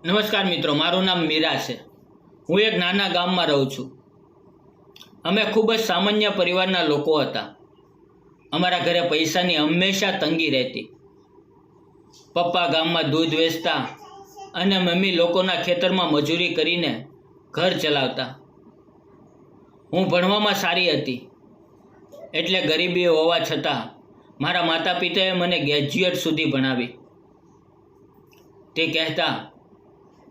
નમસ્કાર મિત્રો, મારું નામ મીરા છે। હું એક નાના ગામમાં રહું છું। અમે ખૂબ જ સામાન્ય પરિવારના લોકો હતા। અમારા ઘરે પૈસાની હંમેશા તંગી રહેતી। પપ્પા ગામમાં દૂધ વેચતા અને મમ્મી લોકોના ખેતરમાં મજૂરી કરીને ઘર ચલાવતા। હું ભણવામાં સારી હતી, એટલે ગરીબી હોવા છતાં મારા માતા પિતાએ મને ગ્રેજ્યુએટ સુધી ભણાવી। તે કહેતા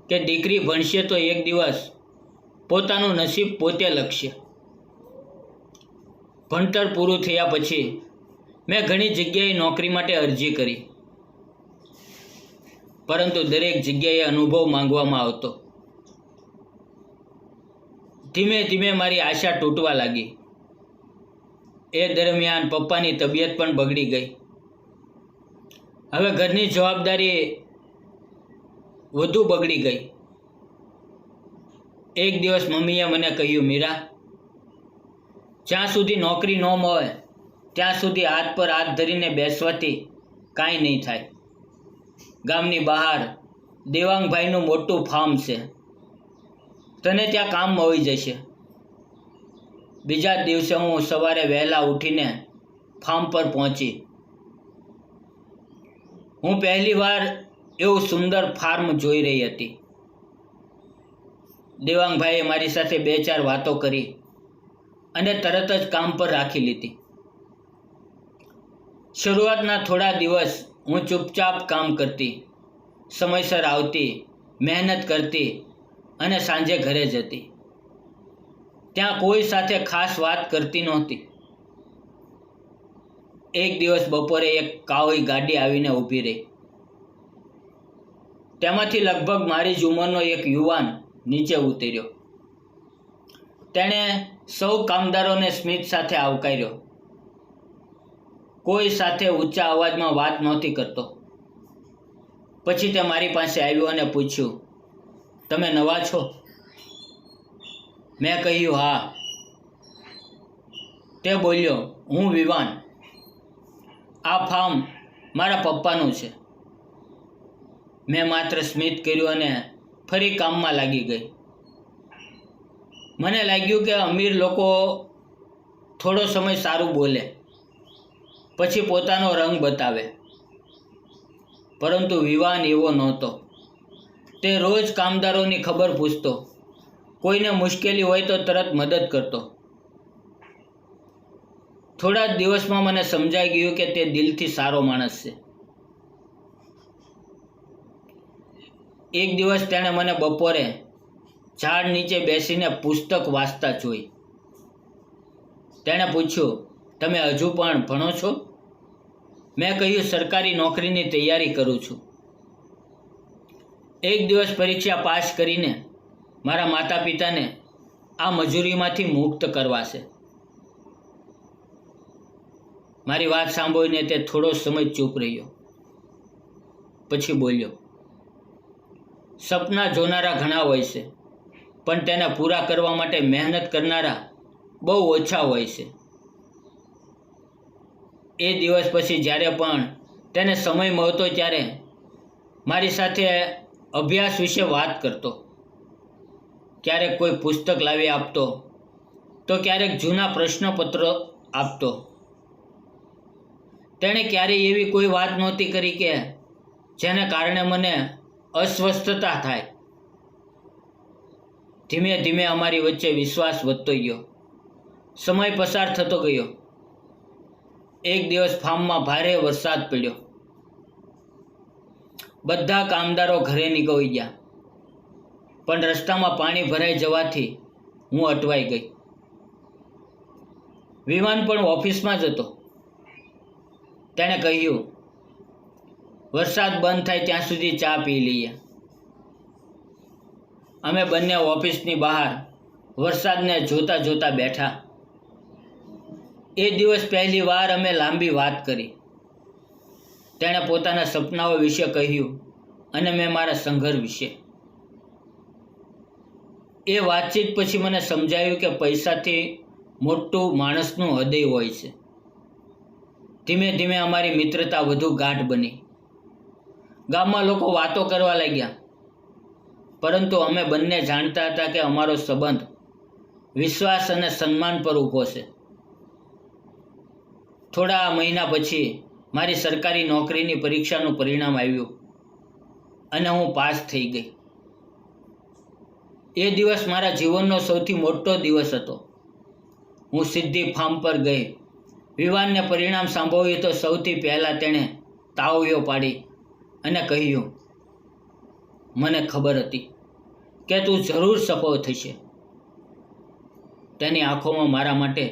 કે દીકરી ભણશે તો એક દિવસ પોતાનું નસીબ પોતે લખશે। ભણતર પૂરું થયા પછી મેં ઘણી જગ્યાએ નોકરી માટે અરજી કરી, પરંતુ દરેક જગ્યાએ અનુભવ માંગવામાં આવતો। ધીમે ધીમે મારી આશા તૂટવા લાગી। એ દરમિયાન પપ્પાની તબિયત પણ બગડી ગઈ। હવે ઘરની જવાબદારી વધુ બગડી ગઈ। એક દિવસ મમ્મીએ મને કહ્યું, મીરા, જ્યાં સુધી નોકરી ન મળે ત્યાં સુધી હાથ પર હાથ ધરીને બેસવાથી કાંઈ નહીં થાય। ગામની બહાર દેવાંગભાઈનું મોટું ફાર્મ છે, તને ત્યાં કામ મળી જશે। બીજા જ દિવસે હું સવારે વહેલા ઉઠીને ફાર્મ પર પહોંચી। હું પહેલી વાર એવું સુંદર ફાર્મ જોઈ રહી હતી। દેવાંગભાઈએ મારી સાથે 2-4 વાતો કરી અને તરત જ કામ પર રાખી લીધી। શરૂઆતના થોડા દિવસ હું ચૂપચાપ કામ કરતી, સમયસર આવતી, મહેનત કરતી અને સાંજે ઘરે જતી। ત્યાં કોઈ સાથે ખાસ વાત કરતી નહોતી। એક દિવસ બપોરે એક કાળી ગાડી આવીને ઊભી રહી। તેમાંથી લગભગ મારી જ ઉંમરનો એક યુવાન નીચે ઉતર્યો। તેણે સૌ કામદારોને સ્મિત સાથે આવકાર્યો। કોઈ સાથે ઊંચા અવાજમાં વાત નહોતી કરતો। પછી તે મારી પાસે આવ્યો અને પૂછ્યું, તમે નવા છો? મેં કહ્યું, હા। તે બોલ્યો, હું વિવાન। આ ફાર્મ મારા પપ્પાનું છે। મેં માત્ર સ્મિત કર્યું અને ફરી કામમાં લાગી ગઈ। મને લાગ્યું કે અમીર લોકો થોડો સમય સારું બોલે, પછી પોતાનો રંગ બતાવે, પરંતુ વિવાન એવો નહોતો। તે રોજ કામદારોની ખબર પૂછતો, કોઈને મુશ્કેલી હોય તો તરત મદદ કરતો। થોડા જ દિવસમાં મને સમજાઈ ગયું કે તે દિલથી સારો માણસ છે। એક દિવસ તેણે મને બપોરે ઝાડ નીચે બેસીને પુસ્તક વાંચતા જોઈ। તેણે પૂછ્યું, તમે હજુ પણ ભણો છો? મેં કહ્યું, સરકારી નોકરીની તૈયારી કરું છું। એક દિવસ પરીક્ષા પાસ કરીને મારા માતા પિતાને આ મજૂરીમાંથી મુક્ત કરવા છે। મારી વાત સાંભળીને તે થોડો સમય ચૂપ રહ્યો, પછી બોલ્યો, સપના જોનારા ઘણા હોય છે, પણ તેને પૂરા કરવા માટે મહેનત કરનારા બહુ ઓછા હોય છે। એ દિવસ પછી જ્યારે પણ તેને સમય મળતો ત્યારે મારી સાથે અભ્યાસ વિશે વાત કરતો। ક્યારેક કોઈ પુસ્તક લાવી આપતો, તો ક્યારેક જૂના પ્રશ્નપત્રો આપતો। તેણે ક્યારેય એવી કોઈ વાત નહોતી કરી કે જેને કારણે મને અસ્વસ્થતા થાય। ધીમે ધીમે અમારી વચ્ચે વિશ્વાસ વધતો ગયો। સમય પસાર થતો ગયો। એક દિવસ ફાર્મમાં ભારે વરસાદ પડ્યો। બધા કામદારો ઘરે નીકળી ગયા, પણ રસ્તામાં પાણી ભરાઈ જવાથી હું અટવાઈ ગઈ। વિવાન પણ ઓફિસમાં જ હતો। તેણે કહ્યું, વરસાદ બંધ થાય ત્યાં સુધી ચા પી લઈએ। અમે બંને ઓફિસની બહાર વરસાદને જોતા જોતા બેઠા। એ દિવસ પહેલી વાર અમે લાંબી વાત કરી। તેણે પોતાના સપનાઓ વિશે કહ્યું અને મેં મારા સંઘર્ષ વિશે। એ વાતચીત પછી મને સમજાયું કે પૈસાથી મોટું માણસનું હૃદય હોય છે। ધીમે ધીમે અમારી મિત્રતા વધુ ગાઢ બની। ગામમાં લોકો વાતો કરવા લાગ્યા। પરંતુ અમે બંને જાણતા હતા કે અમારો સંબંધ વિશ્વાસ અને સન્માન પર ઊભો છે. થોડા મહિના પછી મારી સરકારી નોકરીની પરીક્ષાનું પરિણામ આવ્યું અને હું પાસ થઈ ગઈ. એ દિવસ મારા જીવનનો સૌથી મોટો દિવસ હતો. હું સીધી ફાર્મ પર ગઈ. વિવાનને પરિણામ સાંભળ્યું તો સૌથી પહેલાં તેણે તાવડીઓ પાડી અને કહ્યું, મને ખબર હતી કે તું જરૂર સફળ થશે. તેની આંખોમાં મારા માટે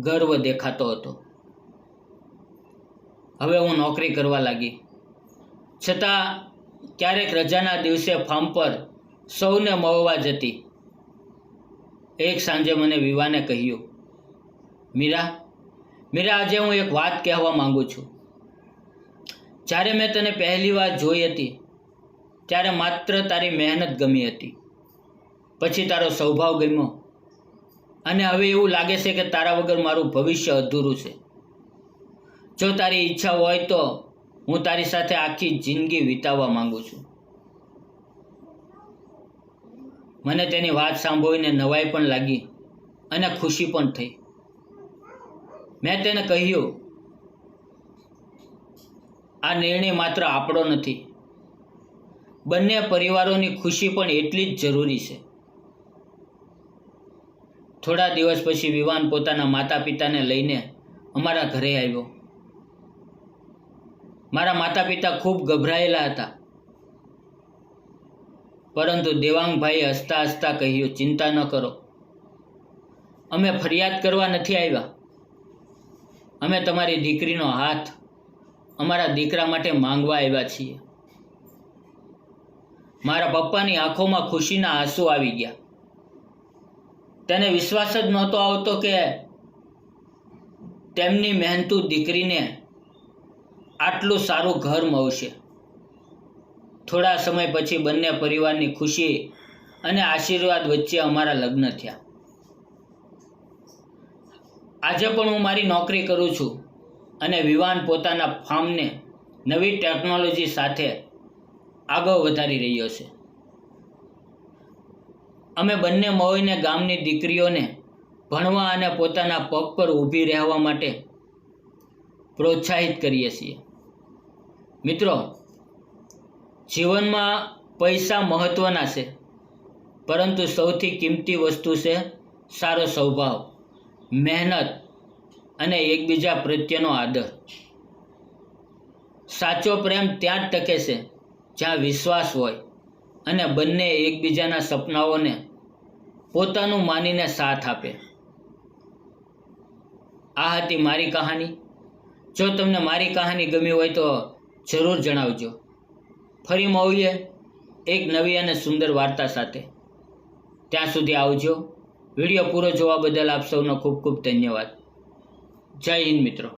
ગર્વ દેખાતો હતો. હવે હું નોકરી કરવા લાગી. છતાં ક્યારેક રજાના દિવસે ફાર્મ પર સૌને મળવા જતી. એક સાંજે મને વિવાને કહ્યું, મીરા, આજે હું એક વાત કહેવા માંગુ છું. જ્યારે મેં તને પહેલી વાર જોઈ હતી ત્યારે માત્ર તારી મહેનત ગમી હતી. પછી તારો સ્વભાવ ગમ્યો અને હવે એવું લાગે છે કે તારા વગર મારું ભવિષ્ય અધૂરું છે. જો તારી ઈચ્છા હોય તો હું તારી સાથે આખી જિંદગી વિતાવવા માંગુ છું. મને તેની વાત સાંભળીને નવાઈ પણ લાગી અને ખુશી પણ થઈ. મેં તેને કહ્યું, આ નિર્ણય માત્ર આપણો નથી, બંને પરિવારોની ખુશી પણ એટલી જ જરૂરી છે. થોડા દિવસ પછી વિવાન પોતાના માતા પિતાને લઈને અમારા ઘરે આવ્યો. મારા માતા પિતા ખૂબ ગભરાયેલા હતા, પરંતુ દેવાંગભાઈએ હસતા હસતા કહ્યું, ચિંતા ન કરો, અમે ફરિયાદ કરવા નથી આવ્યા. અમે તમારી દીકરીનો હાથ અમારા દીકરા માટે માંગવા આવ્યા છીએ. મારા પપ્પાની આંખોમાં ખુશીના આંસુ આવી ગયા. તેને વિશ્વાસ જ નહોતો આવતો કે તેમની મહેનતુ દીકરીને આટલું સારું ઘર મળશે. થોડા સમય પછી બંને પરિવારની ખુશી અને આશીર્વાદ વચ્ચે અમારા લગ્ન થયા. આજે પણ હું મારી નોકરી કરું છું અને વિવાન પોતાના ફાર્મને નવી ટેકનોલોજી સાથે આગળ વધારી રહ્યો છે. અમે બંને મળીને ગામની દીકરીઓને ભણવા અને પોતાના પગ પર ઊભી રહેવા માટે પ્રોત્સાહિત કરીએ છીએ. મિત્રો, જીવનમાં પૈસા મહત્ત્વના છે, પરંતુ સૌથી કિંમતી વસ્તુ છે સારો સ્વભાવ, મહેનત અને એકબીજા પ્રત્યેનો આદર. સાચો પ્રેમ ત્યાં જ ટકે છે જ્યાં વિશ્વાસ હોય અને બંને એકબીજાના સપનાઓને પોતાનું માનીને સાથ આપે. આ હતી મારી કહાની. જો તમને મારી કહાની ગમી હોય તો જરૂર જણાવજો. ફરી મળીએ એક નવી અને સુંદર વાર્તા સાથે. ત્યાં સુધી આવજો. વિડીયો પૂરો જોવા બદલ આપ સૌનો ખૂબ ખૂબ ધન્યવાદ. જય હિન્દ મિત્રો.